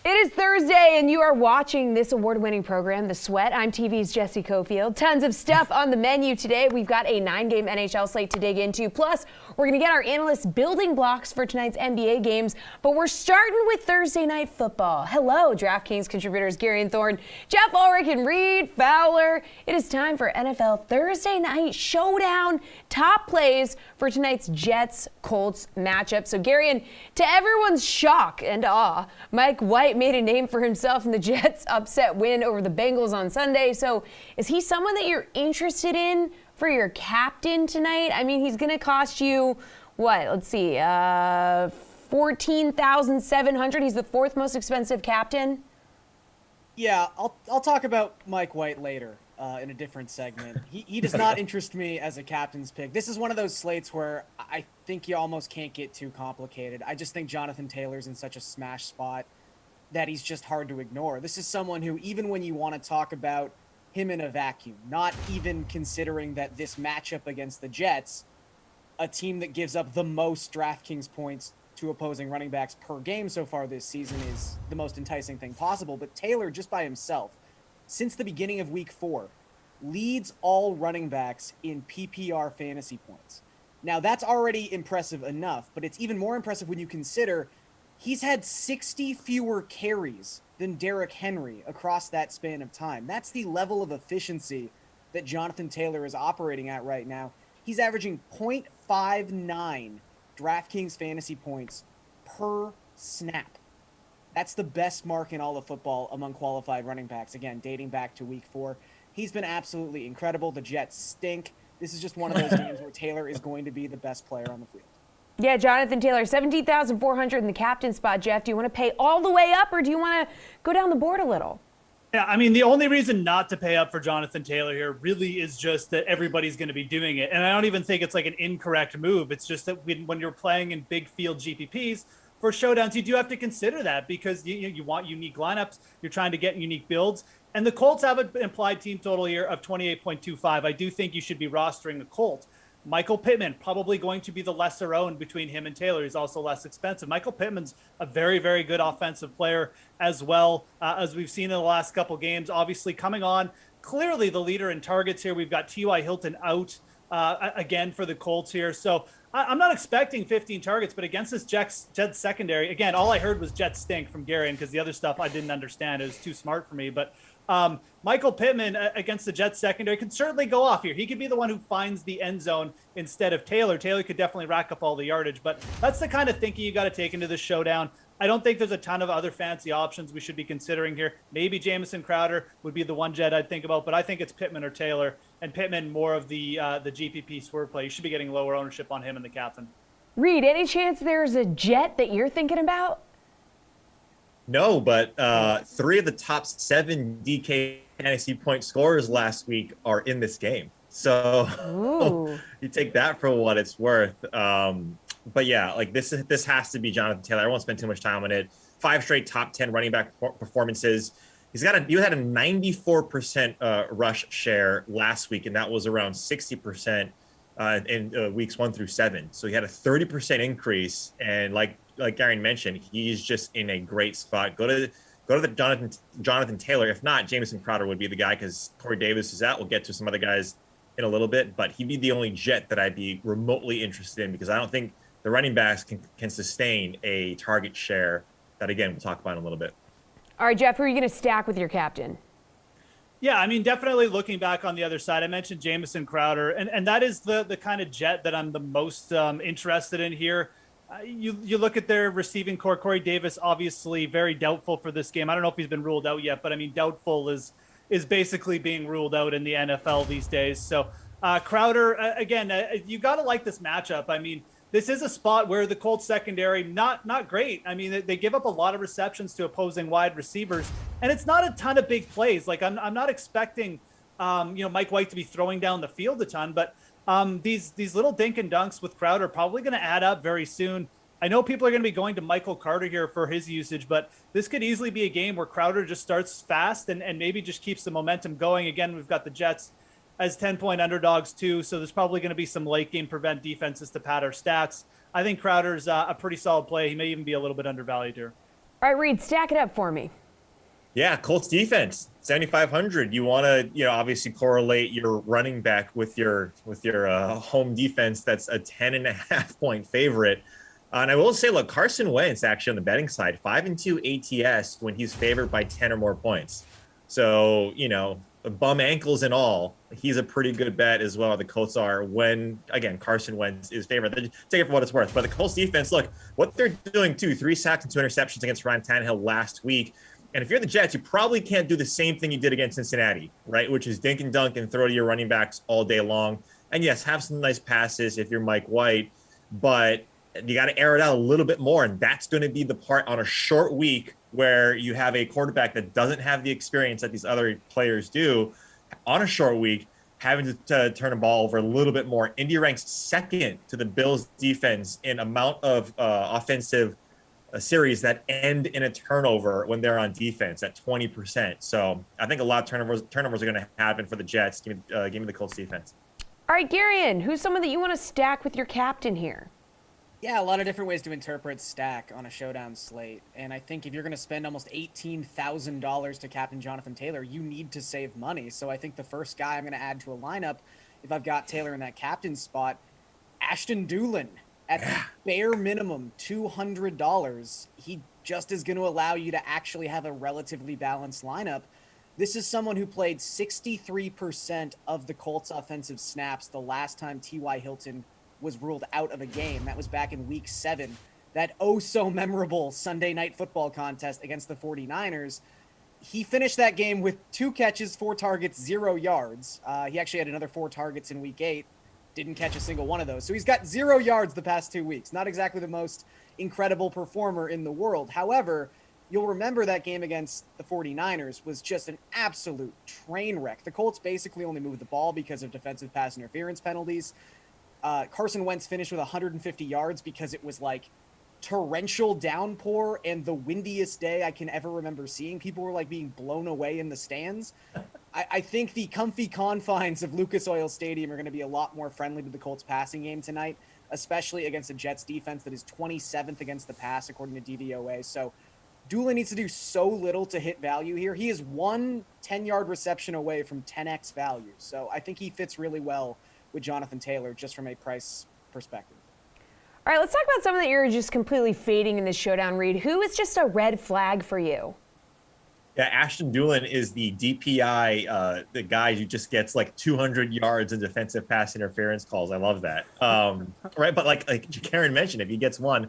It is Thursday, and you are watching this award-winning program, The Sweat. I'm TV's Jessie Coffield. Tons of stuff on the menu today. We've got a 9-game NHL slate to dig into. Plus, we're going to get our analysts' building blocks for tonight's NBA games. But we're starting with Thursday Night Football. Hello, DraftKings contributors Gary and Thorne, Jeff Ulrich, and Reed Fowler. It is time for NFL Thursday Night Showdown. Top plays for tonight's Jets-Colts matchup. So, Gary, and to everyone's shock and awe, Mike White made a name for himself in the Jets' upset win over the Bengals on Sunday. So is he someone that you're interested in for your captain tonight? I mean, he's going to cost you, what? Let's see, $14,700. He's the fourth most expensive captain. Yeah, I'll talk about Mike White later in a different segment. He does not interest me as a captain's pick. This is one of those slates where I think you almost can't get too complicated. I just think Jonathan Taylor's in such a smash spot that he's just hard to ignore. This is someone who, even when you want to talk about him in a vacuum, not even considering that this matchup against the Jets, a team that gives up the most DraftKings points to opposing running backs per game so far this season, is the most enticing thing possible. But Taylor, just by himself, since the beginning of week 4, leads all running backs in PPR fantasy points. Now, that's already impressive enough, but it's even more impressive when you consider he's had 60 fewer carries than Derrick Henry across that span of time. That's the level of efficiency that Jonathan Taylor is operating at right now. He's averaging 0.59 DraftKings fantasy points per snap. That's the best mark in all of football among qualified running backs, again, dating back to week 4. He's been absolutely incredible. The Jets stink. This is just one of those games where Taylor is going to be the best player on the field. Yeah, Jonathan Taylor, $17,400 in the captain spot. Jeff, do you want to pay all the way up, or do you want to go down the board a little? Yeah, I mean, the only reason not to pay up for Jonathan Taylor here really is just that everybody's going to be doing it. And I don't even think it's like an incorrect move. It's just that when you're playing in big field GPPs for showdowns, you do have to consider that because you want unique lineups. You're trying to get unique builds. And the Colts have an implied team total here of 28.25. I do think you should be rostering the Colts. Michael Pittman, probably going to be the lesser owned between him and Taylor. He's also less expensive. Michael Pittman's a very, very good offensive player as well, as we've seen in the last couple games. Obviously coming on, clearly the leader in targets here. We've got T.Y. Hilton out again for the Colts here. So I'm not expecting 15 targets, but against this Jets secondary, again, all I heard was Jets stink from Gary, because the other stuff I didn't understand. It was too smart for me. But Michael Pittman against the Jets secondary can certainly go off here. He could be the one who finds the end zone instead of Taylor. Taylor could definitely rack up all the yardage, but that's the kind of thinking you got to take into this showdown. I don't think there's a ton of other fancy options we should be considering here. Maybe Jameson Crowder would be the one Jet I'd think about, but I think it's Pittman or Taylor, and Pittman more of the GPP swerve play. You should be getting lower ownership on him and the captain. Reed, any chance there's a Jet that you're thinking about? No, but 3 of the top 7 DK fantasy point scorers last week are in this game. So you take that for what it's worth. But yeah, like this has to be Jonathan Taylor. I won't spend too much time on it. 5 straight top 10 running back performances. You had a 94% rush share last week, and that was around 60% in weeks 1 through 7. So he had a 30% increase, and like Gary mentioned, he's just in a great spot. Go to the Jonathan Taylor. If not, Jameson Crowder would be the guy, because Corey Davis is out. We'll get to some other guys in a little bit, but he'd be the only Jet that I'd be remotely interested in, because I don't think the running backs can sustain a target share that, again, we'll talk about in a little bit. All right, Jeff, who are you going to stack with your captain? Yeah, I mean, definitely looking back on the other side, I mentioned Jameson Crowder, and that is the kind of Jet that I'm the most interested in here. You look at their receiving core. Corey Davis, obviously very doubtful for this game. I don't know if he's been ruled out yet, but I mean, doubtful is basically being ruled out in the NFL these days. So Crowder, again, you got to like this matchup. I mean, this is a spot where the Colts secondary, not great. I mean, they give up a lot of receptions to opposing wide receivers, and it's not a ton of big plays. Like I'm not expecting, Mike White to be throwing down the field a ton, but these little dink and dunks with Crowder are probably going to add up very soon. I know people are going to be going to Michael Carter here for his usage, but this could easily be a game where Crowder just starts fast and maybe just keeps the momentum going. Again, we've got the Jets as 10-point underdogs too, so there's probably going to be some late game prevent defenses to pad our stats. I think Crowder's a pretty solid play. He may even be a little bit undervalued here. All right, Reed, stack it up for me. Yeah, Colts defense, 7,500. You want to, obviously correlate your running back with your home defense. That's a 10.5 point favorite. And I will say, look, Carson Wentz actually on the betting side, 5-2 ATS when he's favored by 10 or more points. So, bum ankles and all, he's a pretty good bet as well. The Colts are when, again, Carson Wentz is favored. Take it for what it's worth. But the Colts defense, look, what they're doing too, 3 sacks and 2 interceptions against Ryan Tannehill last week. And if you're the Jets, you probably can't do the same thing you did against Cincinnati, right? Which is dink and dunk and throw to your running backs all day long. And yes, have some nice passes if you're Mike White, but you got to air it out a little bit more. And that's going to be the part on a short week where you have a quarterback that doesn't have the experience that these other players do on a short week, having to turn the ball over a little bit more. Indy ranks second to the Bills defense in amount of offensive series that end in a turnover when they're on defense at 20%. So I think a lot of turnovers are going to happen for the Jets. Give me the Colts defense. All right, Garion, who's someone that you want to stack with your captain here? Yeah, a lot of different ways to interpret stack on a showdown slate. And I think if you're going to spend almost $18,000 to captain Jonathan Taylor, you need to save money. So I think the first guy I'm going to add to a lineup, if I've got Taylor in that captain spot, Ashton Doolin at the bare minimum, $200. He just is going to allow you to actually have a relatively balanced lineup. This is someone who played 63% of the Colts offensive snaps the last time T.Y. Hilton was ruled out of a game. That was back in week 7. That so memorable Sunday Night Football contest against the 49ers. He finished that game with 2 catches, 4 targets, 0 yards. He actually had another 4 targets in week 8. Didn't catch a single one of those. So he's got 0 yards the past 2 weeks. Not exactly the most incredible performer in the world. However, you'll remember that game against the 49ers was just an absolute train wreck. The Colts basically only moved the ball because of defensive pass interference penalties. Carson Wentz finished with 150 yards because it was like torrential downpour and the windiest day I can ever remember seeing. People were like being blown away in the stands. I think the comfy confines of Lucas Oil Stadium are going to be a lot more friendly to the Colts passing game tonight, especially against a Jets defense that is 27th against the pass, according to DVOA. So Doolin needs to do so little to hit value here. He is 1 10-yard reception away from 10x value. So I think he fits really well with Jonathan Taylor just from a price perspective. All right, let's talk about someone that you're just completely fading in this showdown, Reed. Who is just a red flag for you? Yeah, Ashton Doolin is the DPI, the guy who just gets like 200 yards in defensive pass interference calls. I love that. Right, but like Karen mentioned, if he gets one,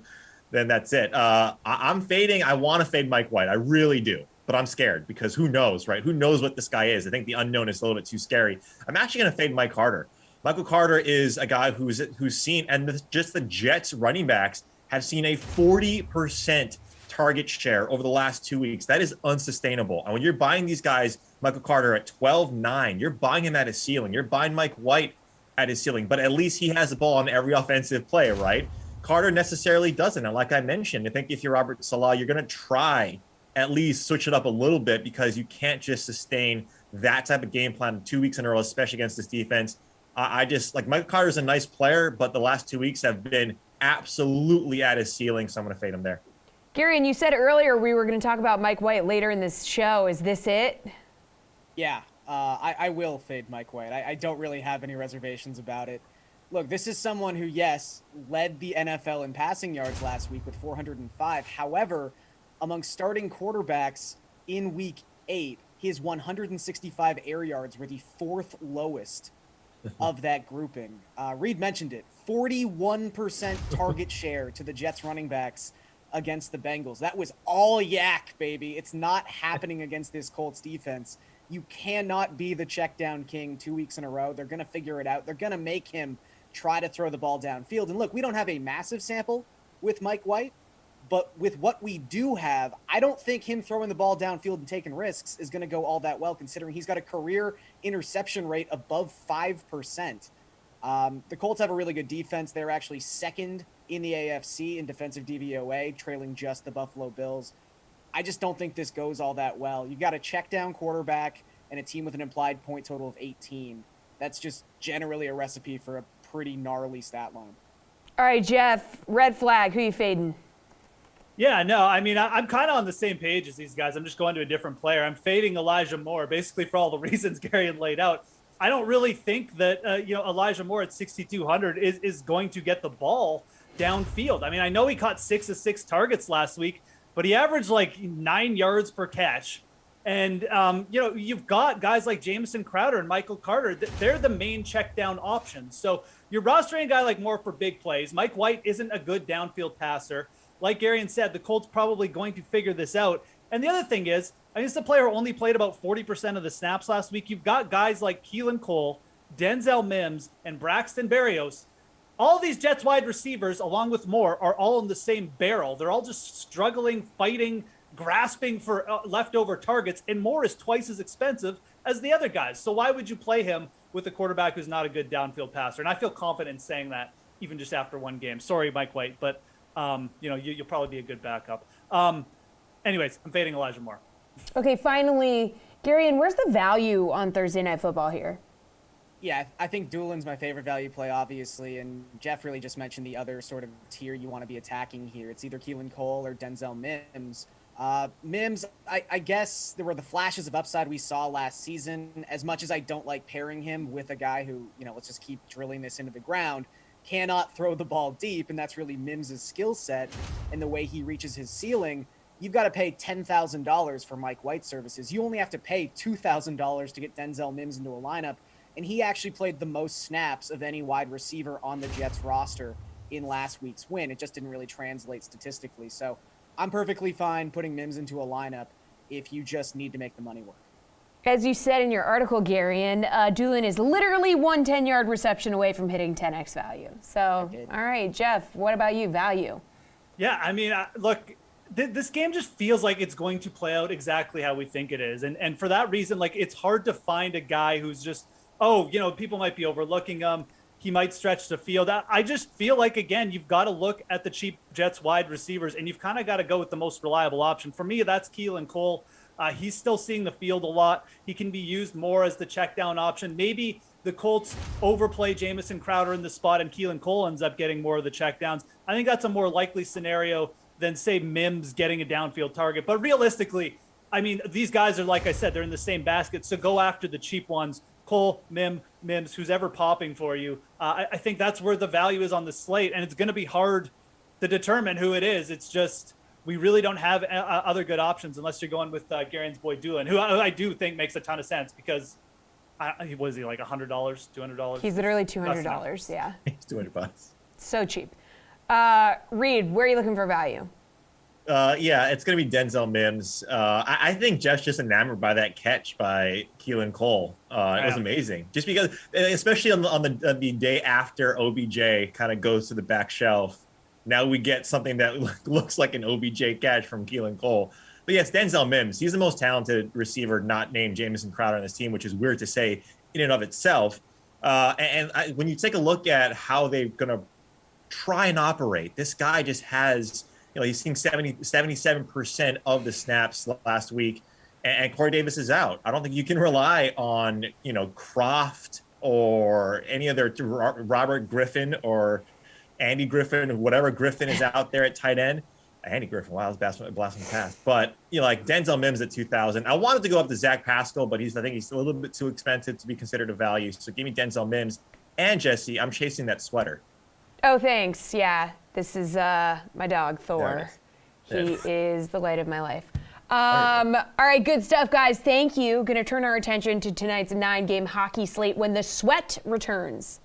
then that's it. I'm fading. I want to fade Mike White. I really do. But I'm scared because who knows, right? Who knows what this guy is? I think the unknown is a little bit too scary. I'm actually going to fade Mike Carter. Michael Carter is a guy who's seen, and just the Jets running backs have seen a 40% target share over the last 2 weeks. That is unsustainable. And when you're buying these guys, Michael Carter at 12.9, you're buying him at his ceiling. You're buying Mike White at his ceiling, but at least he has the ball on every offensive play, right? Carter necessarily doesn't. And like I mentioned, I think if you're Robert Saleh, you're going to try at least switch it up a little bit because you can't just sustain that type of game plan 2 weeks in a row, especially against this defense. I just like Michael Carter's a nice player, but the last 2 weeks have been absolutely at his ceiling. So I'm going to fade him there. Gary, and you said earlier we were going to talk about Mike White later in this show. Is this it? Yeah, I will fade Mike White. I don't really have any reservations about it. Look, this is someone who, yes, led the NFL in passing yards last week with 405. However, among starting quarterbacks in week 8, his 165 air yards were the 4th lowest of that grouping. Reed mentioned it, 41% target share to the Jets running backs against the Bengals. That was all yak, baby. It's not happening against this Colts defense. You cannot be the check down king 2 weeks in a row. They're going to figure it out. They're going to make him try to throw the ball downfield. And look, we don't have a massive sample with Mike White, but with what we do have, I don't think him throwing the ball downfield and taking risks is going to go all that well, considering he's got a career interception rate above 5%. The Colts have a really good defense. They're actually second in the AFC in defensive DVOA, trailing just the Buffalo Bills. I just don't think this goes all that well. You've got a check down quarterback and a team with an implied point total of 18. That's just generally a recipe for a pretty gnarly stat line. All right, Jeff, red flag. Who are you fading? Yeah, no, I mean, I'm kind of on the same page as these guys. I'm just going to a different player. I'm fading Elijah Moore, basically for all the reasons Gary had laid out. I don't really think that, Elijah Moore at 6,200 is going to get the ball downfield. I mean, I know he caught 6 of 6 targets last week, but he averaged like 9 yards per catch. And, you've got guys like Jameson Crowder and Michael Carter. They're the main check down options. So you're rostering a guy like Moore for big plays. Mike White isn't a good downfield passer. Like Garion said, the Colts probably going to figure this out. And the other thing is, I mean, it's a player who only played about 40% of the snaps last week. You've got guys like Keelan Cole, Denzel Mims, and Braxton Berrios. All these Jets wide receivers, along with Moore, are all in the same barrel. They're all just struggling, fighting, grasping for leftover targets. And Moore is twice as expensive as the other guys. So why would you play him with a quarterback who's not a good downfield passer? And I feel confident in saying that even just after one game. Sorry, Mike White, but you'll probably be a good backup. Anyways, I'm fading Elijah Moore. Okay, finally, Garion, where's the value on Thursday Night Football here? Yeah, I think Doolin's my favorite value play, obviously, and Jeff really just mentioned the other sort of tier you want to be attacking here. It's either Keelan Cole or Denzel Mims. Mims, I guess there were the flashes of upside we saw last season. As much as I don't like pairing him with a guy who, let's just keep drilling this into the ground, cannot throw the ball deep, and that's really Mims' skill set and the way he reaches his ceiling. You've got to pay $10,000 for Mike White services. You only have to pay $2,000 to get Denzel Mims into a lineup, and he actually played the most snaps of any wide receiver on the Jets roster in last week's win. It just didn't really translate statistically. So I'm perfectly fine putting Mims into a lineup if you just need to make the money work. As you said in your article, Garion, Doolin is literally one 10-yard reception away from hitting 10x value. So, all right, Jeff, what about you? Value? Yeah, I mean, look, this game just feels like it's going to play out exactly how we think it is. And for that reason, like, it's hard to find a guy who's just, people might be overlooking him. He might stretch the field. I just feel like, again, you've got to look at the cheap Jets wide receivers, and you've kind of got to go with the most reliable option. For me, that's Keelan Cole. He's still seeing the field a lot. He can be used more as the check down option. Maybe the Colts overplay Jameson Crowder in the spot and Keelan Cole ends up getting more of the check downs. I think that's a more likely scenario than, say, Mims getting a downfield target. But realistically, I mean, these guys are, like I said, they're in the same basket. So go after the cheap ones. Cole, Mims, who's ever popping for you. I think that's where the value is on the slate. And it's going to be hard to determine who it is. It's just, we really don't have other good options unless you're going with Garion's boy Doolin, who I do think makes a ton of sense because was he like $100, $200? He's literally $200. Yeah. He's $200. So cheap. Reed, where are you looking for value? Yeah, it's going to be Denzel Mims. I think Jeff's just enamored by that catch by Keelan Cole. It was amazing. Just because, especially on the day after OBJ kind of goes to the back shelf, now we get something that looks like an OBJ catch from Keelan Cole. But yeah, it's Denzel Mims. He's the most talented receiver not named Jameson Crowder on this team, which is weird to say in and of itself. When you take a look at how they're going to try and operate, this guy just has, he's seeing 77% of the snaps last week, and Corey Davis is out. I don't think you can rely on, Croft or any other Robert Griffin or Andy Griffin, whatever Griffin is out there at tight end. Andy Griffin, wow, that's blasphemy past. But, like Denzel Mims at 2,000. I wanted to go up to Zach Pascal, but I think he's a little bit too expensive to be considered a value. So give me Denzel Mims. And Jesse, I'm chasing that sweater. Oh, thanks. Yeah, this is my dog, Thor. He is the light of my life. All right, good stuff, guys. Thank you. Going to turn our attention to tonight's 9-game hockey slate when the sweat returns.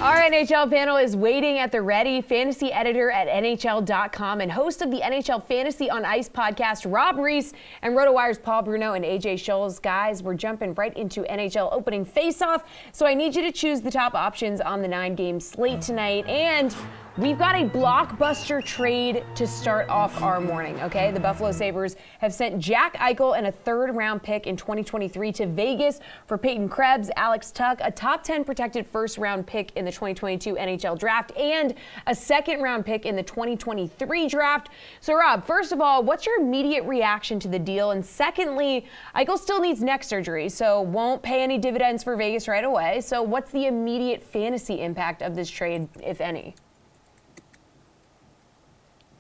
Our NHL panel is waiting at the ready. Fantasy editor at NHL.com and host of the NHL Fantasy on Ice podcast, Rob Reese, and RotoWire's Paul Bruno and AJ Scholes. Guys, we're jumping right into NHL opening faceoff, so I need you to choose the top options on the 9-game slate tonight. And we've got a blockbuster trade to start off our morning, okay? The Buffalo Sabres have sent Jack Eichel and a third-round pick in 2023 to Vegas for Peyton Krebs, Alex Tuch, a top 10 protected first-round pick in the 2022 NHL draft, and a second-round pick in the 2023 draft. So, Rob, first of all, what's your immediate reaction to the deal? And secondly, Eichel still needs neck surgery, so won't pay any dividends for Vegas right away. So what's the immediate fantasy impact of this trade, if any?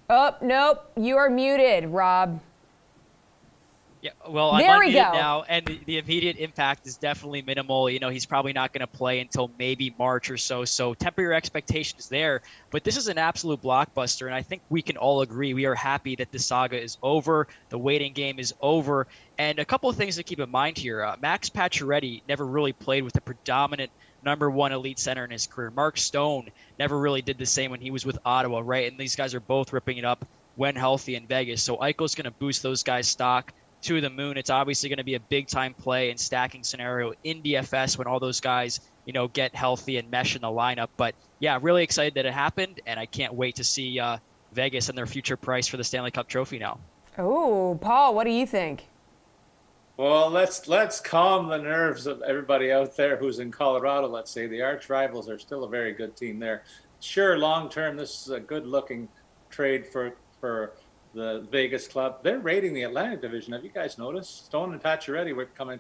Oh, nope. You are muted, Rob. Yeah, well, I'm unmuted now, and the immediate impact is definitely minimal. You know, he's probably not going to play until maybe March or so, so temper your expectations there. But this is an absolute blockbuster, and I think we can all agree we are happy that this saga is over, the waiting game is over. And a couple of things to keep in mind here. Max Pacioretty never really played with a predominant #1 elite center in his career. Mark Stone never really did the same when he was with Ottawa, right? And these guys are both ripping it up when healthy in Vegas. So Eichel's going to boost those guys' stock to the moon. It's obviously going to be a big-time play and stacking scenario in DFS when all those guys, you know, get healthy and mesh in the lineup. But, yeah, really excited that it happened, and I can't wait to see Vegas and their future price for the Stanley Cup trophy now. Oh, Paul, what do you think? Well, let's calm the nerves of everybody out there who's in Colorado. Let's say the arch rivals are still a very good team there. Sure, long term, this is a good-looking trade for the Vegas club. They're raiding the Atlantic Division. Have you guys noticed? Stone and Pacioretty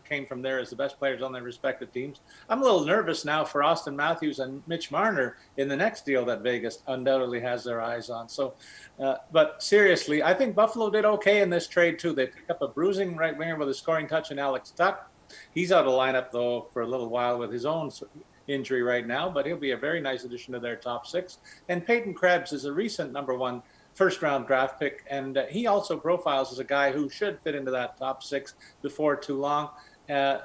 came from there as the best players on their respective teams. I'm a little nervous now for Austin Matthews and Mitch Marner in the next deal that Vegas undoubtedly has their eyes on. So, but seriously, I think Buffalo did okay in this trade too. They picked up a bruising right winger with a scoring touch in Alex Tuch. He's out of the lineup though for a little while with his own injury right now, but he'll be a very nice addition to their top six. And Peyton Krebs is a recent #1 first-round draft pick, and he also profiles as a guy who should fit into that top six before too long.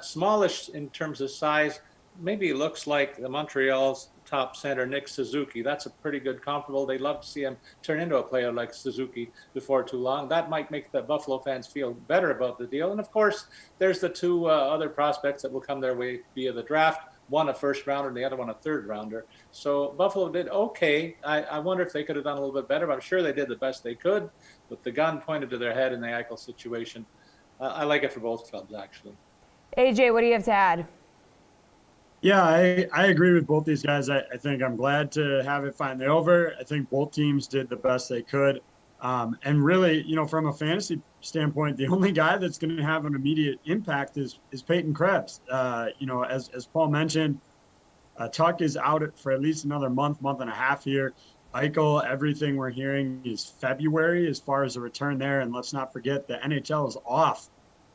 Smallish in terms of size, maybe looks like the Montreal's top center, Nick Suzuki. That's a pretty good comparable. They'd love to see him turn into a player like Suzuki before too long. That might make the Buffalo fans feel better about the deal. And, of course, there's the two other prospects that will come their way via the draft. One a first rounder and the other one a third rounder. So Buffalo did okay. I wonder if they could have done a little bit better, but I'm sure they did the best they could with the gun pointed to their head in the Eichel situation. I like it for both clubs, actually. AJ, what do you have to add? Yeah, I agree with both these guys. I think I'm glad to have it finally over. I think both teams did the best they could. And really, you know, from a fantasy standpoint, the only guy that's going to have an immediate impact is Peyton Krebs. You know, as Paul mentioned, Tuch is out for at least another month and a half here. Eichel, everything we're hearing is February as far as the return there. And let's not forget the NHL is off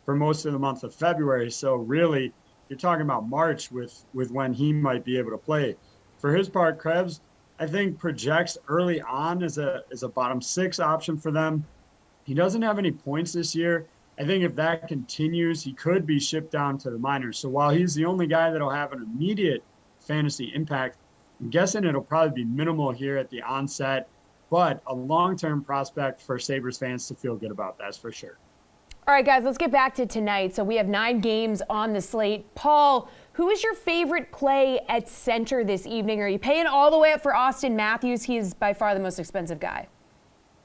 for most of the month of February. So really, you're talking about March with when he might be able to play. For his part, Krebs, I think projects early on as a bottom six option for them. He doesn't have any points this year. I think if that continues, he could be shipped down to the minors. So while he's the only guy that'll have an immediate fantasy impact, I'm guessing it'll probably be minimal here at the onset, but a long-term prospect for Sabres fans to feel good about, that's for sure. All right, guys, let's get back to tonight. So we have 9 games on the slate. Paul, who is your favorite play at center this evening? Are you paying all the way up for Austin Matthews? He is by far the most expensive guy.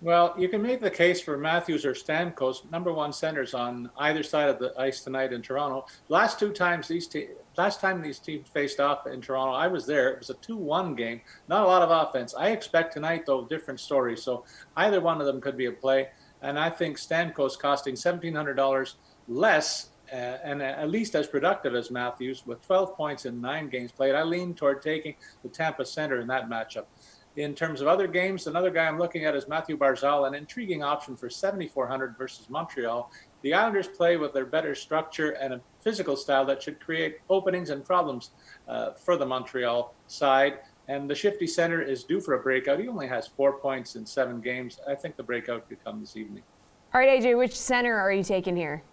Well, you can make the case for Matthews or Stamkos, #1 centers on either side of the ice tonight in Toronto. Last time these teams faced off in Toronto, I was there. It was a 2-1 game. Not a lot of offense. I expect tonight, though, different story. So either one of them could be a play. And I think Stamkos costing $1,700 less and at least as productive as Matthews with 12 points in 9 games played. I lean toward taking the Tampa center in that matchup. In terms of other games, another guy I'm looking at is Matthew Barzal, an intriguing option for $7,400 versus Montreal. The Islanders play with their better structure and a physical style that should create openings and problems for the Montreal side. And the shifty center is due for a breakout. He only has 4 points in 7 games. I think the breakout could come this evening. All right, AJ, which center are you taking here?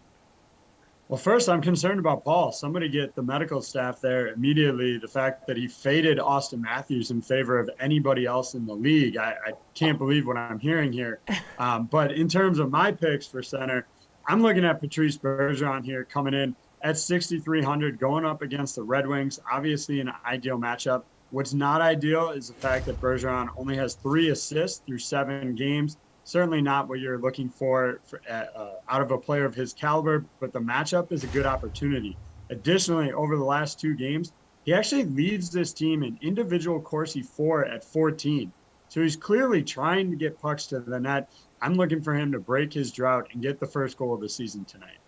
Well, first, I'm concerned about Paul. Somebody get the medical staff there immediately. The fact that he faded Austin Matthews in favor of anybody else in the league. I can't believe what I'm hearing here. But in terms of my picks for center, I'm looking at Patrice Bergeron here coming in at 6,300, going up against the Red Wings. Obviously, an ideal matchup. What's not ideal is the fact that Bergeron only has 3 assists through 7 games. Certainly not what you're looking for out of a player of his caliber, but the matchup is a good opportunity. Additionally, over the last 2 games, he actually leads this team in individual Corsi for at 14. So he's clearly trying to get pucks to the net. I'm looking for him to break his drought and get the first goal of the season tonight.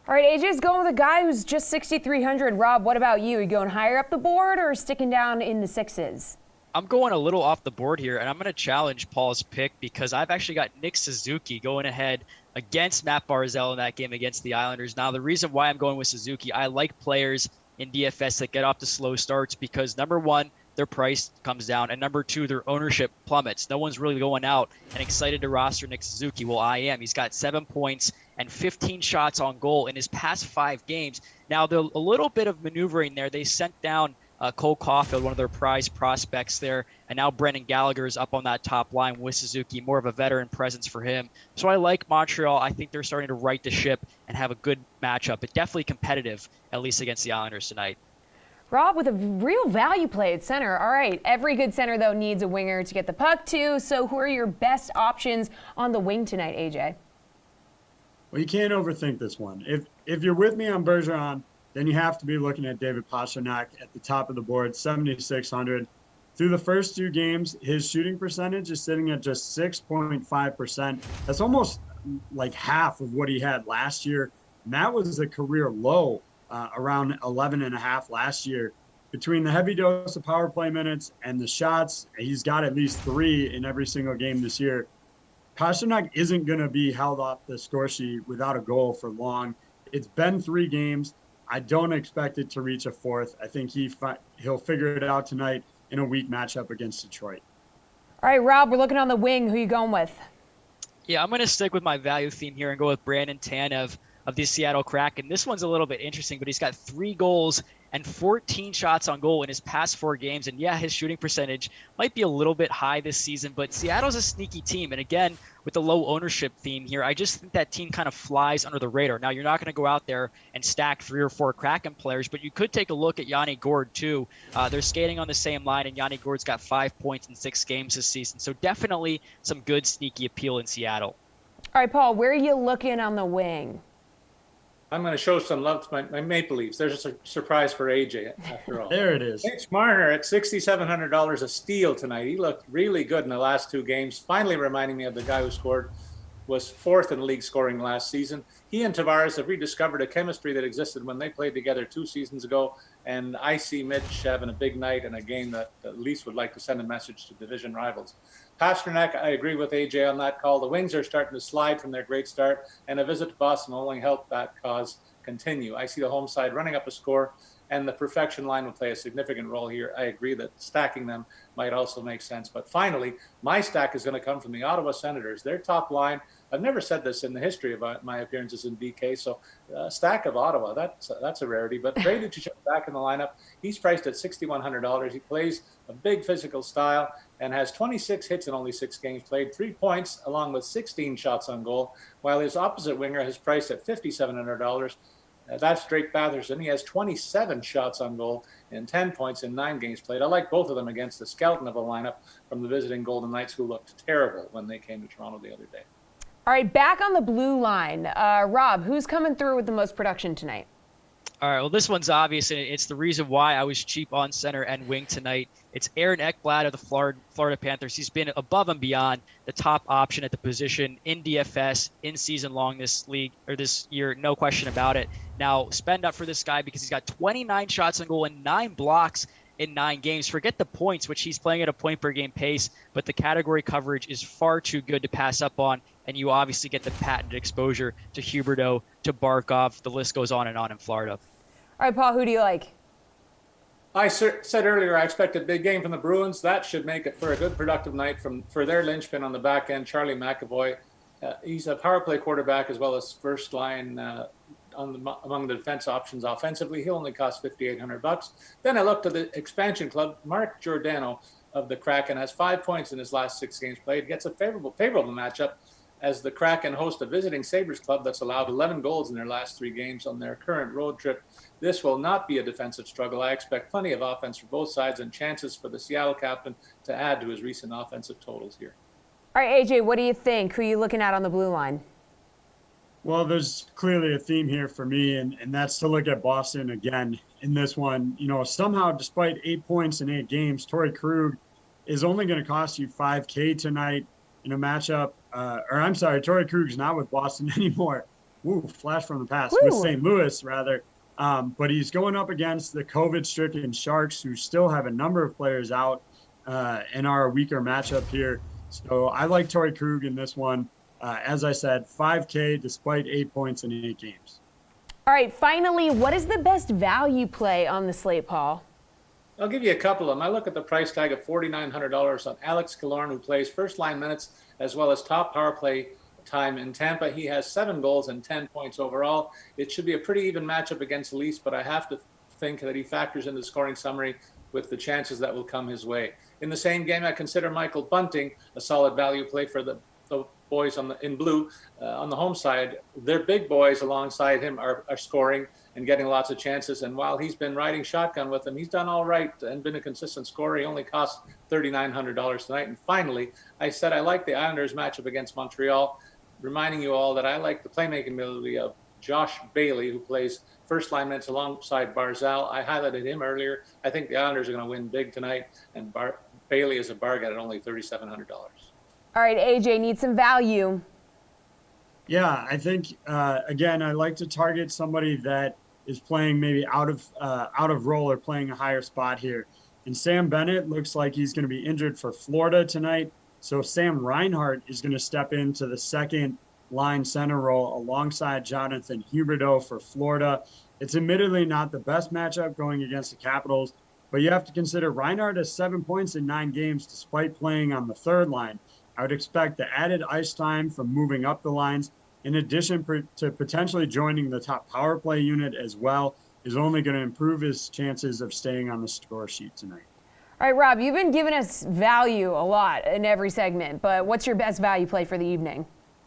All right, AJ's going with a guy who's just 6,300. Rob, what about you? Are you going higher up the board or sticking down in the 6s? I'm going a little off the board here, and I'm going to challenge Paul's pick because I've actually got Nick Suzuki going ahead against Matt Barzal in that game against the Islanders. Now, the reason why I'm going with Suzuki, I like players in DFS that get off to slow starts because, number one, their price comes down, and number two, their ownership plummets. No one's really going out and excited to roster Nick Suzuki. Well, I am. He's got 7 points and 15 shots on goal in his past 5 games. Now, a little bit of maneuvering there. They sent down Cole Caulfield, one of their prize prospects there, and now Brendan Gallagher is up on that top line with Suzuki, more of a veteran presence for him. So I like Montreal. I think they're starting to right the ship and have a good matchup, but definitely competitive, at least against the Islanders tonight. Rob with a real value play at center. All right, every good center, though, needs a winger to get the puck to. So who are your best options on the wing tonight, AJ? Well, you can't overthink this one. If you're with me on Bergeron, then you have to be looking at David Pastrnak at the top of the board, 7,600. Through the first 2 games, his shooting percentage is sitting at just 6.5%. That's almost like half of what he had last year. And that was a career low, around 11.5 last year. Between the heavy dose of power play minutes and the shots, he's got at least 3 in every single game this year. Pastrnak isn't going to be held off the score sheet without a goal for long. It's been 3 games. I don't expect it to reach a 4th. I think he'll figure it out tonight in a weak matchup against Detroit. All right, Rob, we're looking on the wing. Who are you going with? Yeah, I'm going to stick with my value theme here and go with Brandon Tanev of the Seattle Kraken. This one's a little bit interesting, but he's got 3 goals and 14 shots on goal in his past 4 games. And yeah, his shooting percentage might be a little bit high this season, but Seattle's a sneaky team. And again, with the low ownership theme here, I just think that team kind of flies under the radar. Now, you're not going to go out there and stack 3 or 4 Kraken players, but you could take a look at Yanni Gourde too. They're skating on the same line, and Yanni Gourde's got 5 points in 6 games this season. So definitely some good sneaky appeal in Seattle. All right, Paul, where are you looking on the wing? I'm going to show some love to my Maple Leafs. There's a surprise for AJ after all. There it is. Mitch Marner at $6,700 a steal tonight. He looked really good in the last 2 games, finally reminding me of the guy who was 4th in the league scoring last season. He and Tavares have rediscovered a chemistry that existed when they played together 2 seasons ago, and I see Mitch having a big night and a game that the Leafs would like to send a message to division rivals. Pastrnak, I agree with AJ on that call. The Wings are starting to slide from their great start, and a visit to Boston will only help that cause continue. I see the home side running up a score, and the perfection line will play a significant role here. I agree that stacking them might also make sense. But finally, my stack is going to come from the Ottawa Senators. Their top line, I've never said this in the history of my appearances in BK, so stack of Ottawa, that's a rarity. But Brady Tkachuk back in the lineup, he's priced at $6,100. He plays a big physical style and has 26 hits in only 6 games played, 3 points along with 16 shots on goal, while his opposite winger is priced at $5,700. That's Drake Batherson. He has 27 shots on goal and 10 points in 9 games played. I like both of them against the skeleton of a lineup from the visiting Golden Knights, who looked terrible when they came to Toronto the other day. All right, back on the blue line. Rob, who's coming through with the most production tonight? All right, well, this one's obvious, and it's the reason why I was cheap on center and wing tonight. It's Aaron Ekblad of the Florida Panthers. He's been above and beyond the top option at the position in DFS in season long this league or this year, no question about it. Now, spend up for this guy because he's got 29 shots on goal and 9 blocks in 9 games. Forget the points, which he's playing at a point per game pace, but the category coverage is far too good to pass up on, and you obviously get the patented exposure to Huberdeau, to Barkov. The list goes on in Florida. All right, Paul, who do you like? I said earlier I expect a big game from the Bruins. That should make it for a good, productive night for their linchpin on the back end, Charlie McAvoy. He's a power play quarterback as well as first line among the defense options offensively. He'll only cost $5,800. Then I looked at the expansion club. Mark Giordano of the Kraken has 5 points in his last 6 games played. Gets a favorable matchup as the Kraken host a visiting Sabres club that's allowed 11 goals in their last 3 games on their current road trip. This will not be a defensive struggle. I expect plenty of offense for both sides and chances for the Seattle captain to add to his recent offensive totals here. All right, AJ, what do you think? Who are you looking at on the blue line? Well, there's clearly a theme here for me, and that's to look at Boston again in this one. You know, somehow, despite 8 points in 8 games, Torrey Krug is only going to cost you $5,000 tonight in a matchup. Torrey Krug's not with Boston anymore. Ooh, flash from the past. Woo. With St. Louis, rather. But he's going up against the COVID-stricken Sharks, who still have a number of players out and are a weaker matchup here. So I like Torrey Krug in this one. As I said, $5,000 despite 8 points in 8 games. All right, finally, what is the best value play on the slate, Paul? I'll give you a couple of them. I look at the price tag of $4,900 on Alex Killorn, who plays first-line minutes as well as top power play time in Tampa. He has 7 goals and 10 points overall. It should be a pretty even matchup against the Leafs, but I have to think that he factors into the scoring summary with the chances that will come his way. In the same game, I consider Michael Bunting a solid value play for the boys in blue on the home side. Their big boys alongside him are scoring and getting lots of chances. And while he's been riding shotgun with them, he's done all right and been a consistent scorer. He only cost $3,900 tonight. And finally, I said I like the Islanders matchup against Montreal, reminding you all that I like the playmaking ability of Josh Bailey, who plays first line minutes alongside Barzal. I highlighted him earlier. I think the Islanders are going to win big tonight, and Bailey is a bargain at only $3,700. All right, AJ, need some value. Yeah, I think, again, I like to target somebody that is playing maybe out of role or playing a higher spot here. And Sam Bennett looks like he's going to be injured for Florida tonight. So Sam Reinhart is going to step into the second line center role alongside Jonathan Huberdeau for Florida. It's admittedly not the best matchup going against the Capitals, but you have to consider Reinhart has 7 points in 9 games despite playing on the third line. I would expect the added ice time from moving up the lines, in addition to potentially joining the top power play unit as well, is only going to improve his chances of staying on the score sheet tonight. All right, Rob, you've been giving us value a lot in every segment, but what's your best value play for the evening?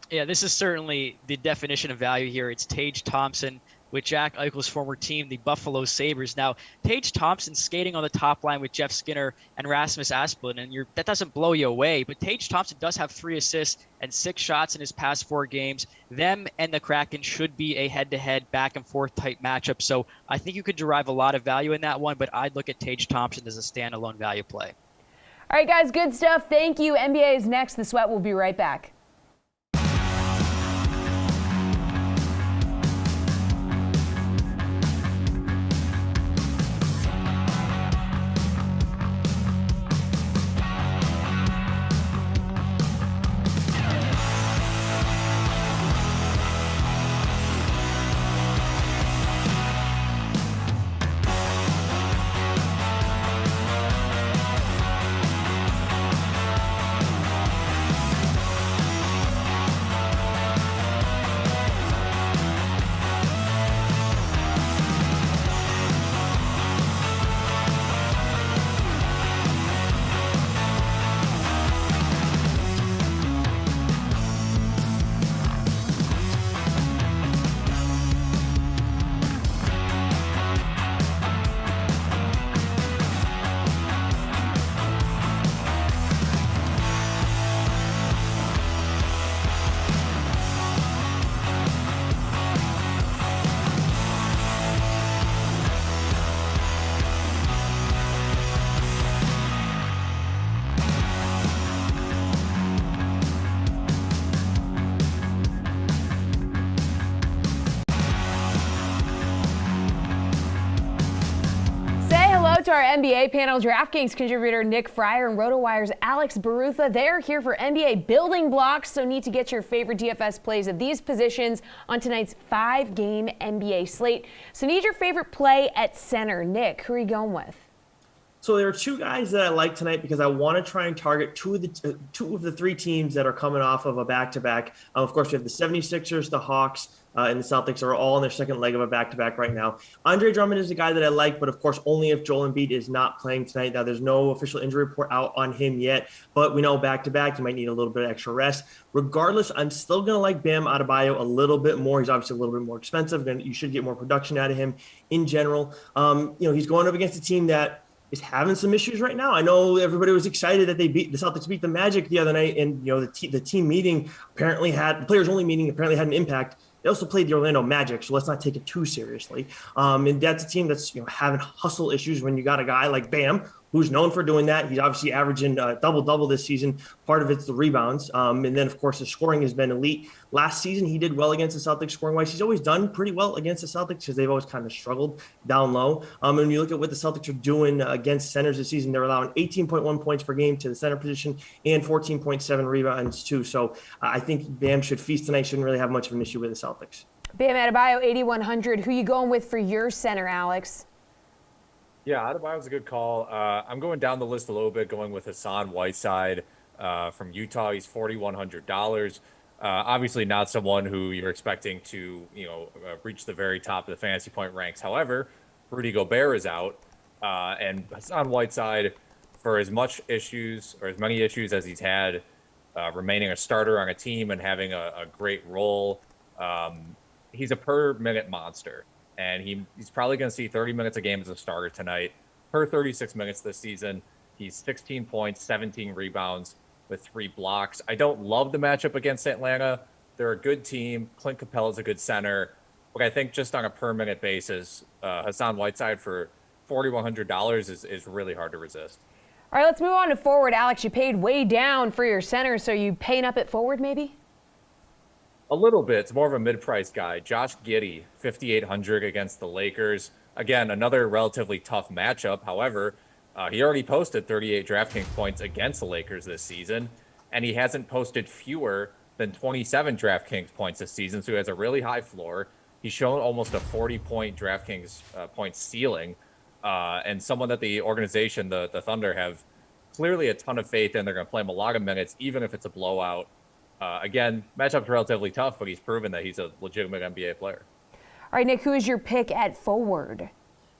Yeah, this is certainly the definition of value here. It's Tage Thompson with Jack Eichel's former team, the Buffalo Sabres. Now, Tage Thompson skating on the top line with Jeff Skinner and Rasmus Asplund, and that doesn't blow you away. But Tage Thompson does have 3 assists and 6 shots in his past 4 games. Them and the Kraken should be a head-to-head, back-and-forth type matchup. So I think you could derive a lot of value in that one, but I'd look at Tage Thompson as a standalone value play. All right, guys, good stuff. Thank you. NBA is next. The Sweat will be right back. To our NBA panel, DraftKings contributor Nick Fryer and RotoWire's Alex Barutha. They're here for NBA building blocks, so need to get your favorite DFS plays of these positions on tonight's 5-game NBA slate. So need your favorite play at center. Nick, who are you going with? So there are two guys that I like tonight because I want to try and target two of the three teams that are coming off of a back-to-back. Of course, we have the 76ers, the Hawks, and the Celtics are all in their second leg of a back-to-back right now. Andre Drummond is a guy that I like, but of course only if Joel Embiid is not playing tonight. Now, there's no official injury report out on him yet, but we know back-to-back, he might need a little bit of extra rest. Regardless, I'm still going to like Bam Adebayo a little bit more. He's obviously a little bit more expensive, and you should get more production out of him in general. He's going up against a team that is having some issues right now. I know everybody was excited that the Celtics beat the Magic the other night, and the team meeting the players only meeting apparently had an impact. They also played the Orlando Magic, so let's not take it too seriously. And that's a team that's having hustle issues when you got a guy like Bam, who's known for doing that. He's obviously averaging double-double this season. Part of it's the rebounds. And then, of course, the scoring has been elite. Last season, he did well against the Celtics scoring-wise. He's always done pretty well against the Celtics because they've always kind of struggled down low. And when you look at what the Celtics are doing against centers this season, they're allowing 18.1 points per game to the center position and 14.7 rebounds, too. So I think Bam should feast tonight. Shouldn't really have much of an issue with the Celtics. Bam Adebayo, 8,100. Who you going with for your center, Alex? Yeah, Adebayo's a good call. I'm going down the list a little bit, going with Hassan Whiteside from Utah. He's $4,100. Obviously not someone who you're expecting to, reach the very top of the fantasy point ranks. However, Rudy Gobert is out, and Hassan Whiteside, for as many issues as he's had, remaining a starter on a team and having a great role, he's a per-minute monster. And he's probably going to see 30 minutes a game as a starter tonight. Per 36 minutes this season, he's 16 points, 17 rebounds with 3 blocks. I don't love the matchup against Atlanta. They're a good team. Clint Capella's a good center. But I think just on a per-minute basis, Hassan Whiteside for $4,100 is really hard to resist. All right, let's move on to forward. Alex, you paid way down for your center, so you paying up at forward maybe? A little bit. It's more of a mid-price guy. Josh Giddey, $5,800 against the Lakers. Again, another relatively tough matchup. However, he already posted 38 DraftKings points against the Lakers this season, and he hasn't posted fewer than 27 DraftKings points this season, so he has a really high floor. He's shown almost a 40-point DraftKings point ceiling, and someone that the organization, the Thunder, have clearly a ton of faith in. They're going to play him a lot of minutes, even if it's a blowout. Again, matchup's relatively tough, but he's proven that he's a legitimate NBA player. All right, Nick, who is your pick at forward?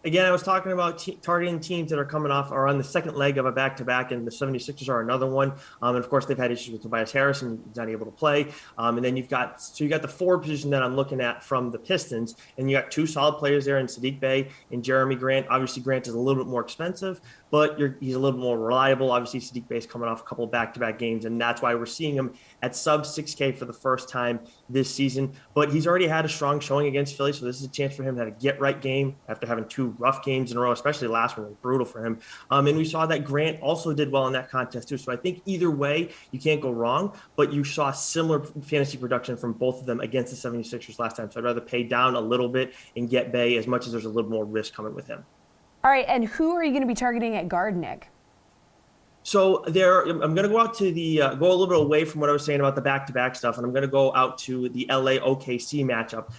Again, I was talking about targeting teams that are coming off or on the second leg of a back-to-back, and the 76ers are another one. And of course, they've had issues with Tobias Harris, and he's not able to play. And then you got the forward position that I'm looking at from the Pistons, and you got two solid players there in Sadiq Bey and Jeremy Grant. Obviously, Grant is a little bit more expensive, but he's a little bit more reliable. Obviously, Sadiq Bey is coming off a couple of back-to-back games, and that's why we're seeing him at sub 6K for the first time this season. But he's already had a strong showing against Philly, so this is a chance for him to have a get-right game after having two rough games in a row, especially the last one was brutal for him. And we saw that Grant also did well in that contest too. So I think either way, you can't go wrong, but you saw similar fantasy production from both of them against the 76ers last time. So I'd rather pay down a little bit and get Bey as much as there's a little more risk coming with him. All right, and who are you going to be targeting at guard, Nick? So I'm going to go out to go a little bit away from what I was saying about the back-to-back stuff, and I'm going to go out to the LA OKC matchup.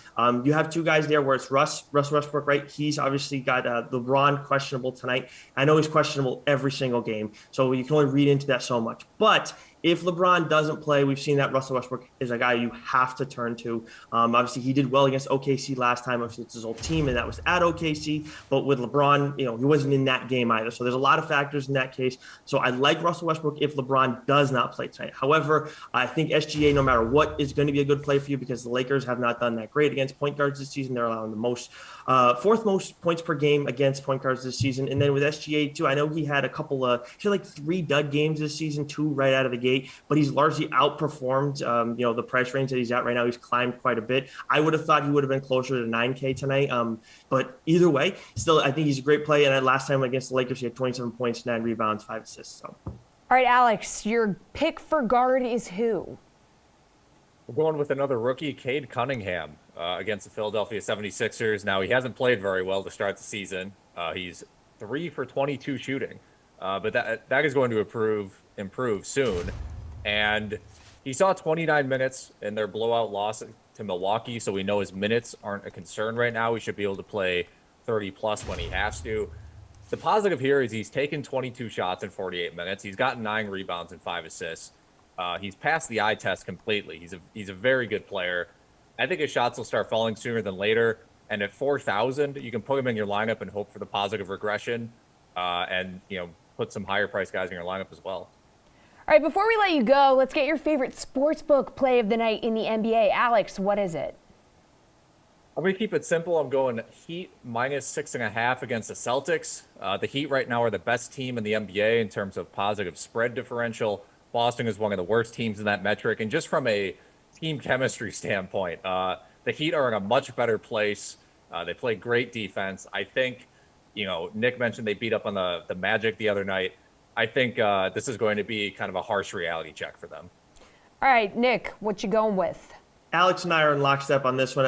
You have two guys there where it's Russ Westbrook, right? He's obviously got LeBron questionable tonight. I know he's questionable every single game, so you can only read into that so much. But if LeBron doesn't play, we've seen that Russell Westbrook is a guy you have to turn to. Obviously, he did well against OKC last time. Obviously, it's his old team, and that was at OKC. But with LeBron, he wasn't in that game either. So there's a lot of factors in that case. So I like Russell Westbrook if LeBron does not play tonight. However, I think SGA, no matter what, is going to be a good play for you because the Lakers have not done that great against point guards this season. They're allowing the fourth most points per game against point guards this season. And then with SGA, too, I know he had like 3 dud games this season, 2 right out of the gate. But he's largely outperformed, the price range that he's at right now. He's climbed quite a bit. I would have thought he would have been closer to 9K tonight. But either way, still, I think he's a great play. And last time against the Lakers, he had 27 points, 9 rebounds, 5 assists. So. All right, Alex, your pick for guard is who? We're going with another rookie, Cade Cunningham, against the Philadelphia 76ers. Now, he hasn't played very well to start the season. He's 3 for 22 shooting. But that is going to improve soon. And he saw 29 minutes in their blowout loss to Milwaukee, so we know his minutes aren't a concern right now. He should be able to play 30-plus when he has to. The positive here is he's taken 22 shots in 48 minutes. He's gotten 9 rebounds and 5 assists. He's passed the eye test completely. He's a very good player. I think his shots will start falling sooner than later. And at 4,000, you can put him in your lineup and hope for the positive regression, and put some higher price guys in your lineup as well. All right, before we let you go, let's get your favorite sportsbook play of the night in the NBA. Alex, what is it? I'm going to keep it simple. I'm going Heat -6.5 against the Celtics. The Heat right now are the best team in the NBA in terms of positive spread differential. Boston is one of the worst teams in that metric. And just from a team chemistry standpoint, the Heat are in a much better place. They play great defense. I think, Nick mentioned they beat up on the Magic the other night. I think this is going to be kind of a harsh reality check for them. All right, Nick, what you going with? Alex and I are in lockstep on this one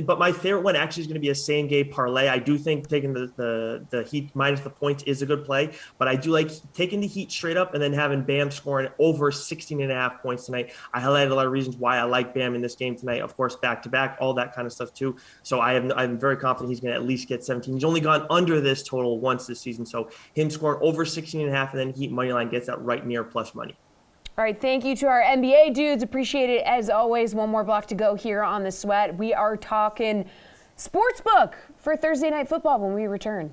but my favorite one actually is going to be a same game parlay. I do think taking the Heat minus the points is a good play, but I do like taking the Heat straight up and then having Bam scoring over 16.5 points tonight. I highlighted a lot of reasons why I like Bam in this game tonight. Of course, back to back, all that kind of stuff too. So I'm very confident he's going to at least get 17. He's only gone under this total once this season. So him scoring over 16.5 and then Heat money line gets that right near plus money. All right, thank you to our NBA dudes. Appreciate it as always. One more block to go here on The Sweat. We are talking sportsbook for Thursday Night Football when we return.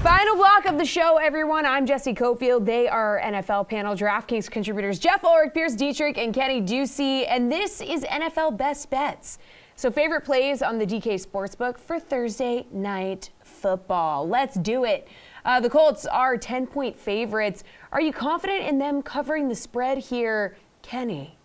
Final block of the show, everyone. I'm Jessie Coffield. They are NFL panel DraftKings contributors Jeff Ulrich, Pierce Dietrich, and Kenny Ducey. And this is NFL Best Bets. So favorite plays on the DK Sportsbook for Thursday Night Football. Let's do it. The Colts are 10-point favorites. Are you confident in them covering the spread here, Kenny?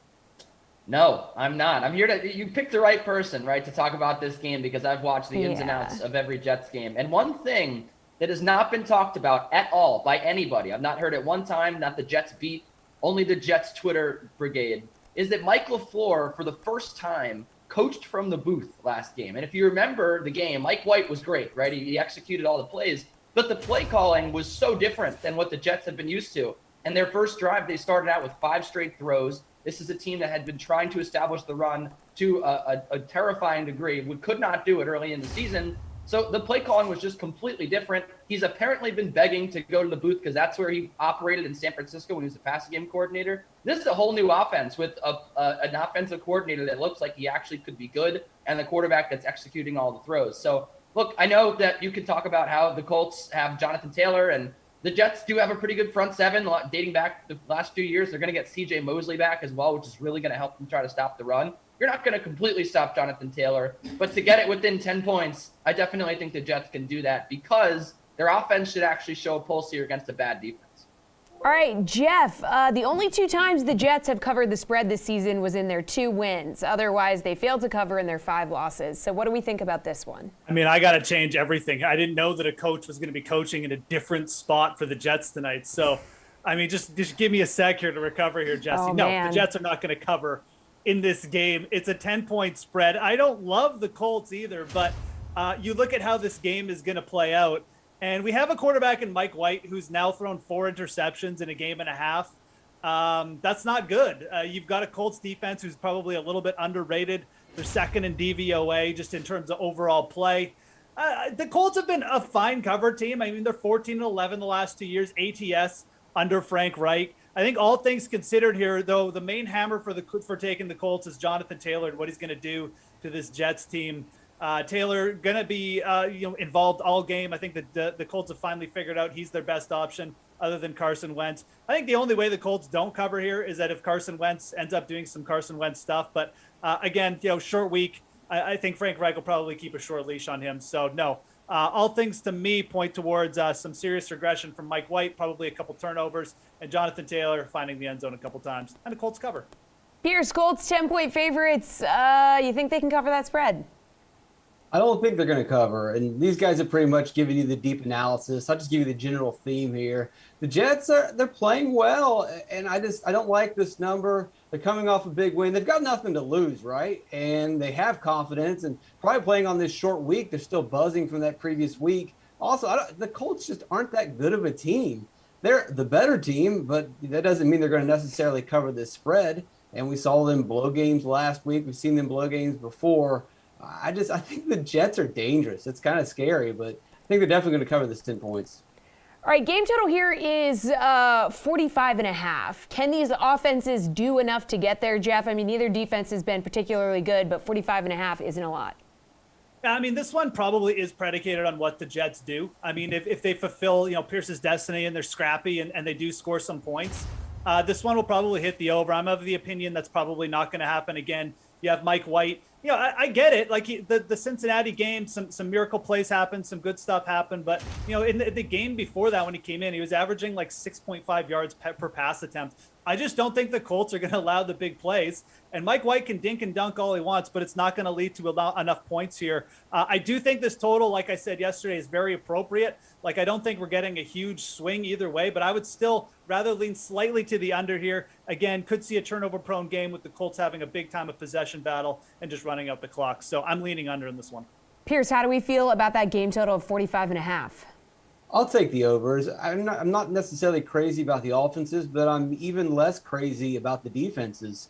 No, I'm not. I'm here to. You picked the right person, right, to talk about this game because I've watched the ins and outs of every Jets game. And one thing that has not been talked about at all by anybody, I've not heard it one time, not the Jets beat, only the Jets Twitter brigade, is that Mike LaFleur, for the first time, coached from the booth last game. And if you remember the game, Mike White was great, right? He executed all the plays, but the play calling was so different than what the Jets have been used to. And their first drive, they started out with 5 straight throws. This is a team that had been trying to establish the run to a terrifying degree. We could not do it early in the season. So the play calling was just completely different. He's apparently been begging to go to the booth because that's where he operated in San Francisco when he was the passing game coordinator. This is a whole new offense with an offensive coordinator that looks like he actually could be good and the quarterback that's executing all the throws. So, look, I know that you could talk about how the Colts have Jonathan Taylor and the Jets do have a pretty good front seven dating back the last few years. They're going to get C.J. Mosley back as well, which is really going to help them try to stop the run. You're not going to completely stop Jonathan Taylor, but to get it within 10 points, I definitely think the Jets can do that because their offense should actually show a pulse here against a bad defense. All right, Jeff, the only 2 times the Jets have covered the spread this season was in their 2 wins. Otherwise, they failed to cover in their 5 losses. So what do we think about this one? I mean, I got to change everything. I didn't know that a coach was going to be coaching in a different spot for the Jets tonight. So, I mean, just give me a sec here to recover here, Jesse. Oh, no, man. The Jets are not going to cover in this game. It's a 10-point spread. I don't love the Colts either, but you look at how this game is going to play out. And we have a quarterback in Mike White who's now thrown 4 interceptions in a game and a half. That's not good. You've got a Colts defense who's probably a little bit underrated. They're second in DVOA just in terms of overall play. The Colts have been a fine cover team. I mean, they're 14-11 the last 2 years, ATS under Frank Reich. I think all things considered here, though, the main hammer for taking the Colts is Jonathan Taylor and what he's going to do to this Jets team. Taylor going to be involved all game. I think that the Colts have finally figured out he's their best option other than Carson Wentz. I think the only way the Colts don't cover here is that if Carson Wentz ends up doing some Carson Wentz stuff. But again, short week. I think Frank Reich will probably keep a short leash on him. So no, all things to me point towards some serious regression from Mike White, probably a couple turnovers, and Jonathan Taylor finding the end zone a couple times, and the Colts cover. Pierce, Colts 10-point favorites. You think they can cover that spread? I don't think they're going to cover. And these guys have pretty much given you the deep analysis. I'll just give you the general theme here. The Jets they're playing well, and I don't like this number. They're coming off a big win. They've got nothing to lose, right? And they have confidence, and probably playing on this short week, they're still buzzing from that previous week. Also, the Colts just aren't that good of a team. They're the better team, but that doesn't mean they're going to necessarily cover this spread. And we saw them blow games last week. We've seen them blow games before. I think the Jets are dangerous. It's kind of scary, but I think they're definitely going to cover this 10 points. All right, game total here is 45.5. Can these offenses do enough to get there, Jeff? I mean, neither defense has been particularly good, but 45.5 isn't a lot. I mean, this one probably is predicated on what the Jets do. I mean, if they fulfill, Pierce's destiny and they're scrappy and they do score some points, this one will probably hit the over. I'm of the opinion that's probably not going to happen again. You have Mike White. I get it. Like the Cincinnati game, some miracle plays happened, some good stuff happened. But, in the game before that, when he came in, he was averaging like 6.5 yards per pass attempt. I just don't think the Colts are going to allow the big plays. And Mike White can dink and dunk all he wants, but it's not going to lead to enough points here. I do think this total, like I said yesterday, is very appropriate. Like, I don't think we're getting a huge swing either way, but I would still rather lean slightly to the under here. Again, could see a turnover-prone game with the Colts having a big time of possession battle and just running out the clock. So I'm leaning under in this one. Pierce, how do we feel about that game total of 45.5? I'll take the overs. I'm not necessarily crazy about the offenses, but I'm even less crazy about the defenses.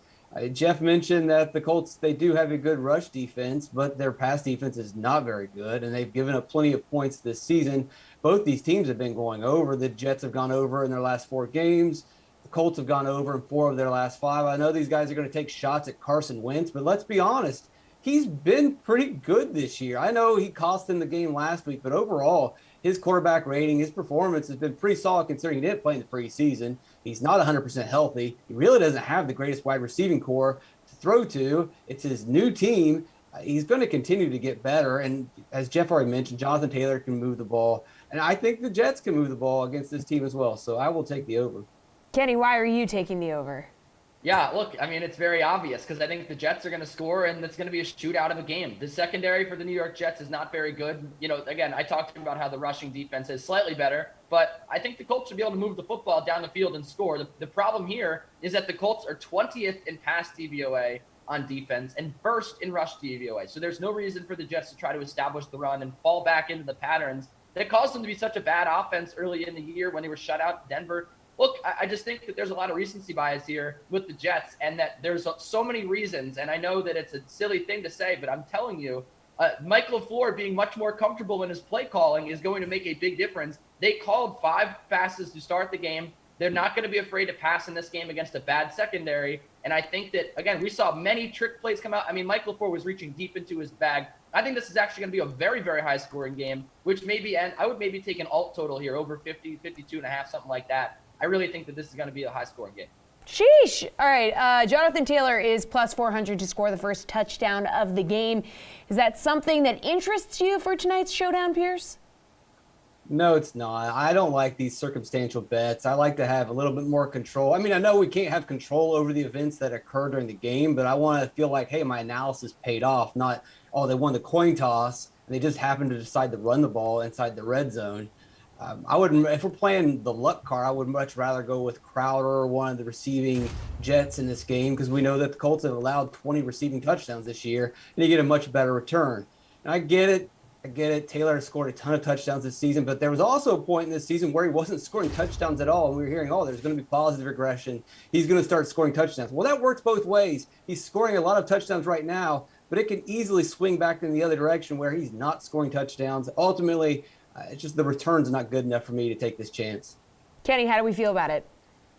Jeff mentioned that the Colts, they do have a good rush defense, but their pass defense is not very good, and they've given up plenty of points this season. Both these teams have been going over. The Jets have gone over in their last 4 games. The Colts have gone over in 4 of their last 5. I know these guys are going to take shots at Carson Wentz, but let's be honest. He's been pretty good this year. I know he cost them the game last week, but overall, his quarterback rating, his performance has been pretty solid considering he didn't play in the preseason. He's not 100% healthy. He really doesn't have the greatest wide receiving core to throw to. It's his new team. He's going to continue to get better. And as Jeff already mentioned, Jonathan Taylor can move the ball. And I think the Jets can move the ball against this team as well. So I will take the over. Kenny, why are you taking the over? Yeah, look, I mean, it's very obvious because I think the Jets are going to score and it's going to be a shootout of a game. The secondary for the New York Jets is not very good. You know, again, I talked about how the rushing defense is slightly better, but I think the Colts should be able to move the football down the field and score. The problem here is that the Colts are 20th in pass DVOA on defense and first in rush DVOA. So there's no reason for the Jets to try to establish the run and fall back into the patterns that caused them to be such a bad offense early in the year when they were shut out Denver. Look, I just think that there's a lot of recency bias here with the Jets and that there's so many reasons. And I know that it's a silly thing to say, but I'm telling you, Mike LaFleur being much more comfortable in his play calling is going to make a big difference. They called 5 passes to start the game. They're not going to be afraid to pass in this game against a bad secondary. And I think that, again, we saw many trick plays come out. I mean, Mike LaFleur was reaching deep into his bag. I think this is actually going to be a very, very high scoring game, which maybe, and I would maybe take an alt total here over 50, 52 and a half, something like that. I really think that this is going to be a high-scoring game. Sheesh. All right. Jonathan Taylor is plus 400 to score the first touchdown of the game. Is that something that interests you for tonight's showdown, Pierce? No, it's not. I don't like these circumstantial bets. I like to have a little bit more control. I mean, I know we can't have control over the events that occur during the game, but I want to feel like, hey, my analysis paid off, not, oh, they won the coin toss and they just happened to decide to run the ball inside the red zone. I wouldn't, if we're playing the luck card, I would much rather go with Crowder or one of the receiving Jets in this game because we know that the Colts have allowed 20 receiving touchdowns this year and you get a much better return. And I get it. Taylor has scored a ton of touchdowns this season, but there was also a point in this season where he wasn't scoring touchdowns at all. And we were hearing, oh, there's going to be positive regression. He's going to start scoring touchdowns. Well, that works both ways. He's scoring a lot of touchdowns right now, but it can easily swing back in the other direction where he's not scoring touchdowns. Ultimately, it's just the return's not good enough for me to take this chance. Kenny, how do we feel about it?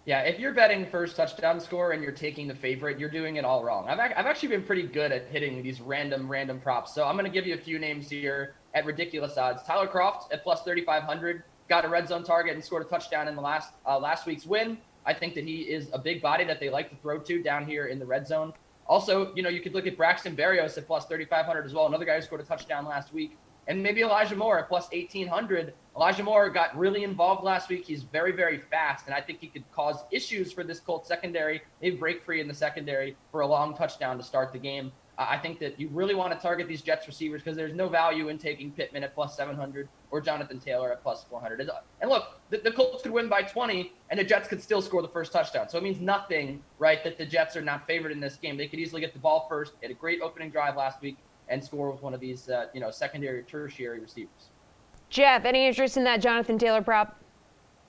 Yeah, if you're betting first touchdown score and you're taking the favorite, you're doing it all wrong. I've actually been pretty good at hitting these random props. So I'm going to give you a few names here at ridiculous odds. Tyler Kroft at plus 3,500 got a red zone target and scored a touchdown in the last week's win. I think that he is a big body that they like to throw to down here in the red zone. Also, you know, you could look at Braxton Berrios at plus 3,500 as well, another guy who scored a touchdown last week. And maybe Elijah Moore at plus 1,800. Elijah Moore got really involved last week. He's very, very fast, and I think he could cause issues for this Colts secondary, maybe break free in the secondary for a long touchdown to start the game. I think that you really want to target these Jets receivers because there's no value in taking Pittman at plus 700 or Jonathan Taylor at plus 400. And look, the Colts could win by 20, and the Jets could still score the first touchdown. So it means nothing, right, that the Jets are not favored in this game. They could easily get the ball first. They had a great opening drive last week and score with one of these, secondary or tertiary receivers. Jeff, any interest in that Jonathan Taylor prop?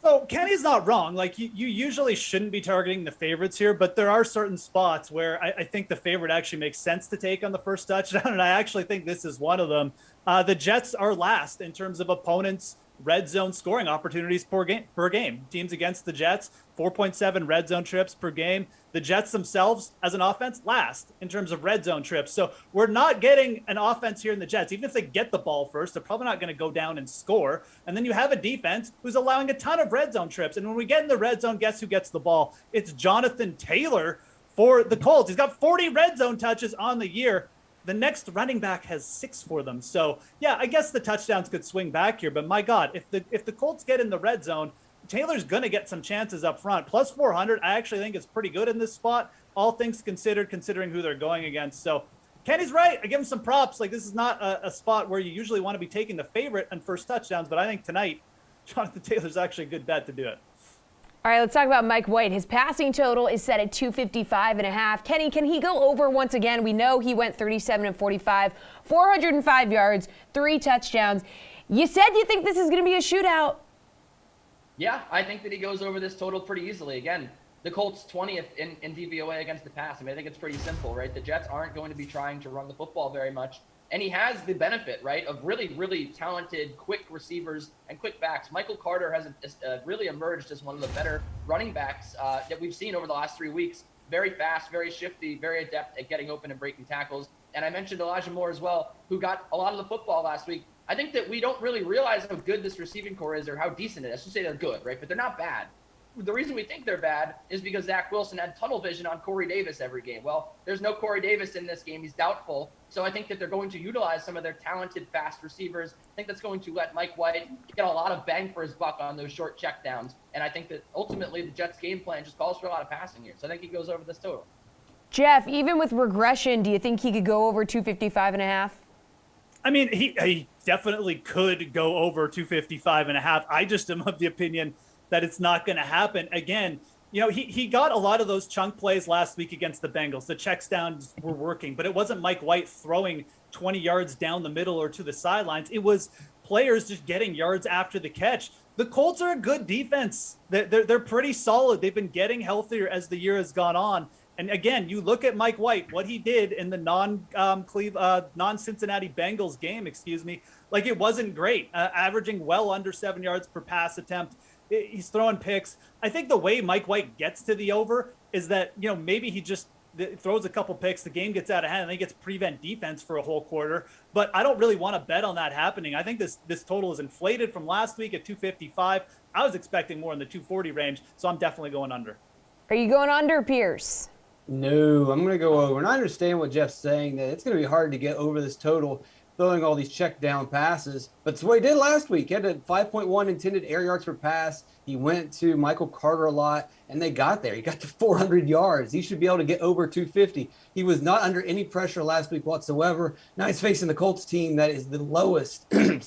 So Kenny's not wrong. Like you usually shouldn't be targeting the favorites here, but there are certain spots where I think the favorite actually makes sense to take on the first touchdown, and I actually think this is one of them. The Jets are last in terms of opponents' red zone scoring opportunities per game. Teams against the Jets, 4.7 red zone trips per game. The Jets themselves, as an offense, last in terms of red zone trips. So we're not getting an offense here in the Jets. Even if they get the ball first, they're probably not going to go down and score. And then you have a defense who's allowing a ton of red zone trips. And when we get in the red zone, guess who gets the ball? It's Jonathan Taylor for the Colts. He's got 40 red zone touches on the year. The next running back has 6 for them. So, yeah, I guess the touchdowns could swing back here. But, my God, if the Colts get in the red zone, Taylor's going to get some chances up front. Plus 400, I actually think it's pretty good in this spot, all things considered, considering who they're going against. So, Kenny's right. I give him some props. Like, this is not a spot where you usually want to be taking the favorite on first touchdowns. But I think tonight, Jonathan Taylor's actually a good bet to do it. All right, let's talk about Mike White. His passing total is set at 255.5. Kenny, can he go over once again? We know he went 37 and 45, 405 yards, 3 touchdowns. You said you think this is going to be a shootout. Yeah, I think that he goes over this total pretty easily. Again, the Colts 20th in DVOA against the pass. I mean, I think it's pretty simple, right? The Jets aren't going to be trying to run the football very much. And he has the benefit, right, of really, really talented, quick receivers and quick backs. Michael Carter has really emerged as one of the better running backs that we've seen over the last 3 weeks. Very fast, very shifty, very adept at getting open and breaking tackles. And I mentioned Elijah Moore as well, who got a lot of the football last week. I think that we don't really realize how good this receiving core is or how decent it is. I should say they're good, right? But they're not bad. the reason we think they're bad is because Zach Wilson had tunnel vision on Corey Davis every game. Well, there's no Corey Davis in this game. He's doubtful. So I think that they're going to utilize some of their talented, fast receivers. I think that's going to let Mike White get a lot of bang for his buck on those short checkdowns. And I think that ultimately the Jets' game plan just calls for a lot of passing here. So I think he goes over this total. Jeff, even with regression, do you think he could go over 255.5? I mean, he definitely could go over 255.5. I just am of the opinion that it's not going to happen. Again, you know, he got a lot of those chunk plays last week against the Bengals. The checks downs were working, but it wasn't Mike White throwing 20 yards down the middle or to the sidelines. It was players just getting yards after the catch. The Colts are a good defense. They're pretty solid. They've been getting healthier as the year has gone on. And again, you look at Mike White, what he did in the non-Cincinnati Bengals game, like it wasn't great, averaging well under 7 yards per pass attempt. He's throwing picks. I think the way Mike White gets to the over is that, you know, maybe he just throws a couple picks, the game gets out of hand, and then he gets prevent defense for a whole quarter. But I don't really want to bet on that happening. I think this total is inflated from last week at 255. I was expecting more in the 240 range, so I'm definitely going under. Are you going under, Pierce? No, I'm going to go over. And I understand what Jeff's saying, that it's going to be hard to get over this total throwing all these check down passes. But it's what he did last week. He had a 5.1 intended air yards per pass. He went to Michael Carter a lot, and they got there. He got to 400 yards. He should be able to get over 250. He was not under any pressure last week whatsoever. Now he's facing the Colts team that is the lowest, in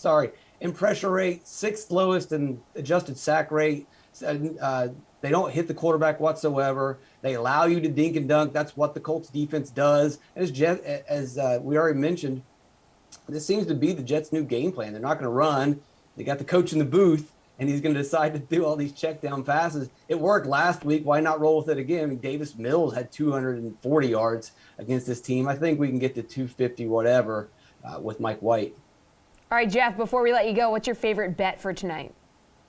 pressure rate, 6th lowest in adjusted sack rate. They don't hit the quarterback whatsoever. They allow you to dink and dunk. That's what the Colts defense does. As we already mentioned, this seems to be the Jets' new game plan. They're not going to run. They got the coach in the booth, and he's going to decide to do all these check down passes. It worked last week. Why not roll with it again? I mean, Davis Mills had 240 yards against this team. I think we can get to 250 whatever with Mike White. All right, Jeff, before we let you go, what's your favorite bet for tonight?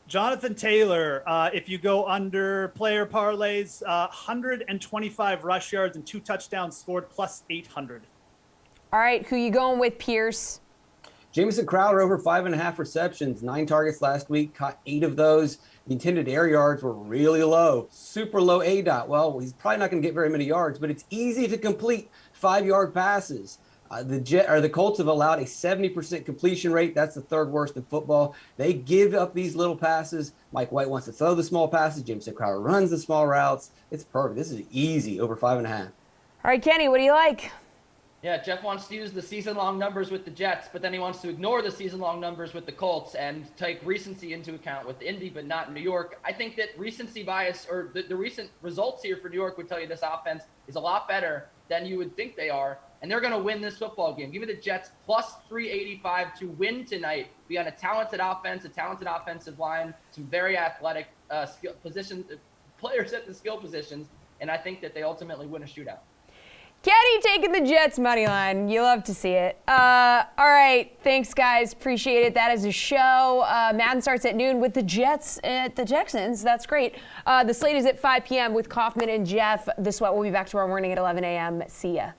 Jonathan Taylor, if you go under player parlays, 125 rush yards and 2 touchdowns scored plus 800. All right, who you going with, Pierce? Jameson Crowder over 5.5 receptions, 9 targets last week, caught 8 of those. The intended air yards were really low, super low ADOT. Well, he's probably not going to get very many yards, but it's easy to complete 5-yard passes. The Colts have allowed a 70% completion rate. That's the 3rd worst in football. They give up these little passes. Mike White wants to throw the small passes. Jameson Crowder runs the small routes. It's perfect. This is easy over 5.5. All right, Kenny, what do you like? Yeah, Jeff wants to use the season-long numbers with the Jets, but then he wants to ignore the season-long numbers with the Colts and take recency into account with Indy, but not New York. I think that recency bias, or the recent results here for New York would tell you this offense is a lot better than you would think they are, and they're going to win this football game. Give me the Jets plus 385 to win tonight. We got a talented offense, a talented offensive line, some very athletic players at the skill positions, and I think that they ultimately win a shootout. Kenny taking the Jets money line. You love to see it. All right. Thanks, guys. Appreciate it. That is a show. Madden starts at noon with the Jets at the Texans. That's great. The slate is at 5 p.m. with Kaufman and Jeff. The Sweat will be back tomorrow morning at 11 a.m. See ya.